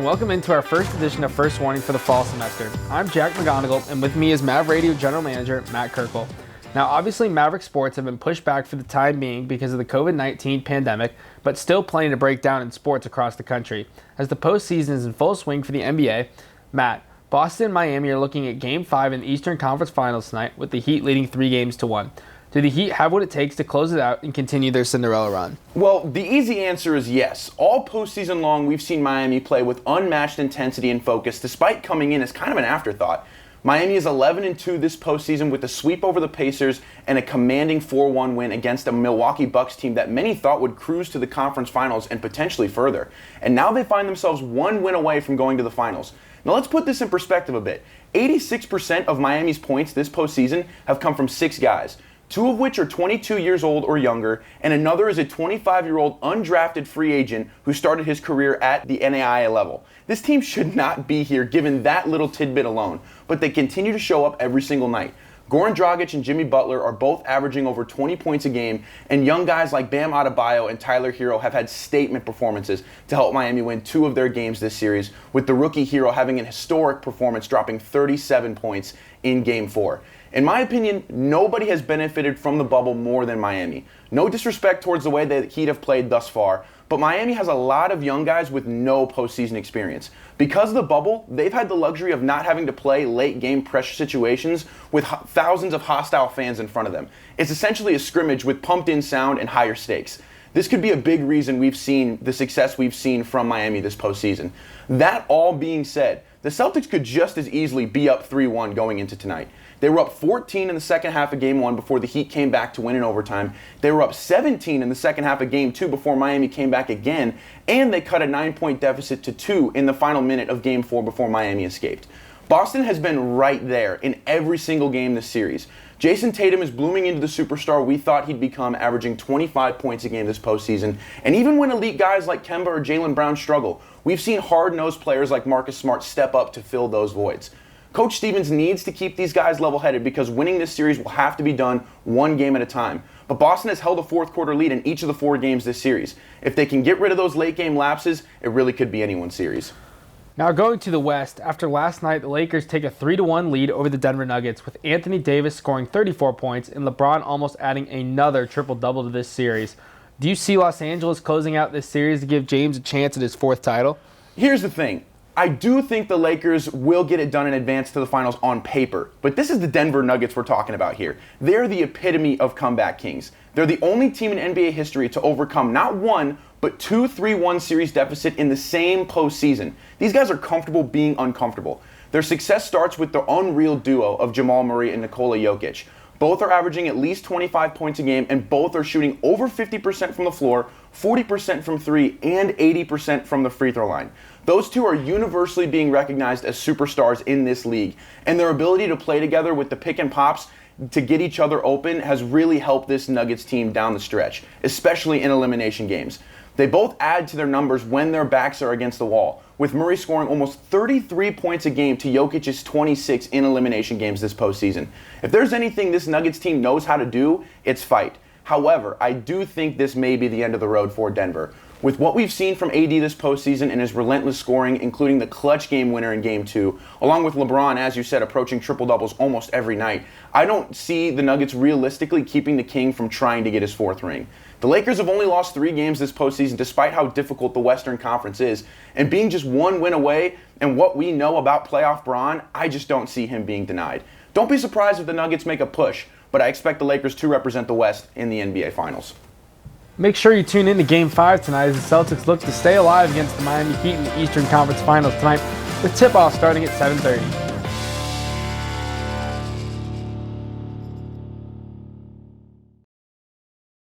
welcome into our first edition of First Warning for the fall semester. I'm Jack McGonigal, and with me is Mavradio General Manager Matt Kirkle. Now, obviously, Maverick sports have been pushed back for the time being because of the COVID-19 pandemic, but still plenty to break down in sports across the country. As the postseason is in full swing for the NBA, Matt, Boston and Miami are looking at Game 5 in the Eastern Conference Finals tonight, with the Heat leading 3-1. Do the Heat have what it takes to close it out and continue their Cinderella run? Well, the easy answer is yes. All postseason long, we've seen Miami play with unmatched intensity and focus, despite coming in as kind of an afterthought. Miami is 11-2 this postseason with a sweep over the Pacers and a commanding 4-1 win against a Milwaukee Bucks team that many thought would cruise to the conference finals and potentially further. And now they find themselves one win away from going to the finals. Now let's put this in perspective a bit. 86% of Miami's points this postseason have come from 6 guys. 2 of which are 22 years old or younger, and another is a 25-year-old undrafted free agent who started his career at the NAIA level. This team should not be here given that little tidbit alone, but they continue to show up every single night. Goran Dragic and Jimmy Butler are both averaging over 20 points a game, and young guys like Bam Adebayo and Tyler Hero have had statement performances to help Miami win 2 of their games this series, with the rookie Hero having an historic performance, dropping 37 points in Game 4. In my opinion, nobody has benefited from the bubble more than Miami. No disrespect towards the way the Heat have played thus far, but Miami has a lot of young guys with no postseason experience. Because of the bubble, they've had the luxury of not having to play late game pressure situations with thousands of hostile fans in front of them. It's essentially a scrimmage with pumped in sound and higher stakes. This could be a big reason we've seen the success we've seen from Miami this postseason. That all being said, the Celtics could just as easily be up 3-1 going into tonight. They were up 14 in the second half of Game 1 before the Heat came back to win in overtime. They were up 17 in the second half of Game 2 before Miami came back again, and they cut a 9-point deficit to 2 in the final minute of Game 4 before Miami escaped. Boston has been right there in every single game this series. Jason Tatum is blooming into the superstar we thought he'd become, averaging 25 points a game this postseason. And even when elite guys like Kemba or Jaylen Brown struggle, we've seen hard-nosed players like Marcus Smart step up to fill those voids. Coach Stevens needs to keep these guys level-headed because winning this series will have to be done one game at a time. But Boston has held a fourth-quarter lead in each of the 4 games this series. If they can get rid of those late-game lapses, it really could be anyone's series. Now going to the West, after last night, the Lakers take a 3-1 lead over the Denver Nuggets, with Anthony Davis scoring 34 points and LeBron almost adding another triple-double to this series. Do you see Los Angeles closing out this series to give James a chance at his 4th title? Here's the thing. I do think the Lakers will get it done in advance to the finals on paper, but this is the Denver Nuggets we're talking about here. They're the epitome of comeback kings. They're the only team in NBA history to overcome not one, but 2 3-1 series deficit in the same postseason. These guys are comfortable being uncomfortable. Their success starts with the unreal duo of Jamal Murray and Nikola Jokic. Both are averaging at least 25 points a game, and both are shooting over 50% from the floor, 40% from 3, and 80% from the free throw line. Those two are universally being recognized as superstars in this league, and their ability to play together with the pick and pops to get each other open has really helped this Nuggets team down the stretch, especially in elimination games. They both add to their numbers when their backs are against the wall, with Murray scoring almost 33 points a game to Jokic's 26 in elimination games this postseason. If there's anything this Nuggets team knows how to do, it's fight. However, I do think this may be the end of the road for Denver. With what we've seen from AD this postseason and his relentless scoring, including the clutch game winner in Game 2, along with LeBron, as you said, approaching triple-doubles almost every night, I don't see the Nuggets realistically keeping the King from trying to get his 4th ring. The Lakers have only lost 3 games this postseason despite how difficult the Western Conference is, and being just 1 win away, and what we know about playoff Bron, I just don't see him being denied. Don't be surprised if the Nuggets make a push, but I expect the Lakers to represent the West in the NBA Finals. Make sure you tune in to Game 5 tonight as the Celtics look to stay alive against the Miami Heat in the Eastern Conference Finals tonight, with tip-off starting at 7:30.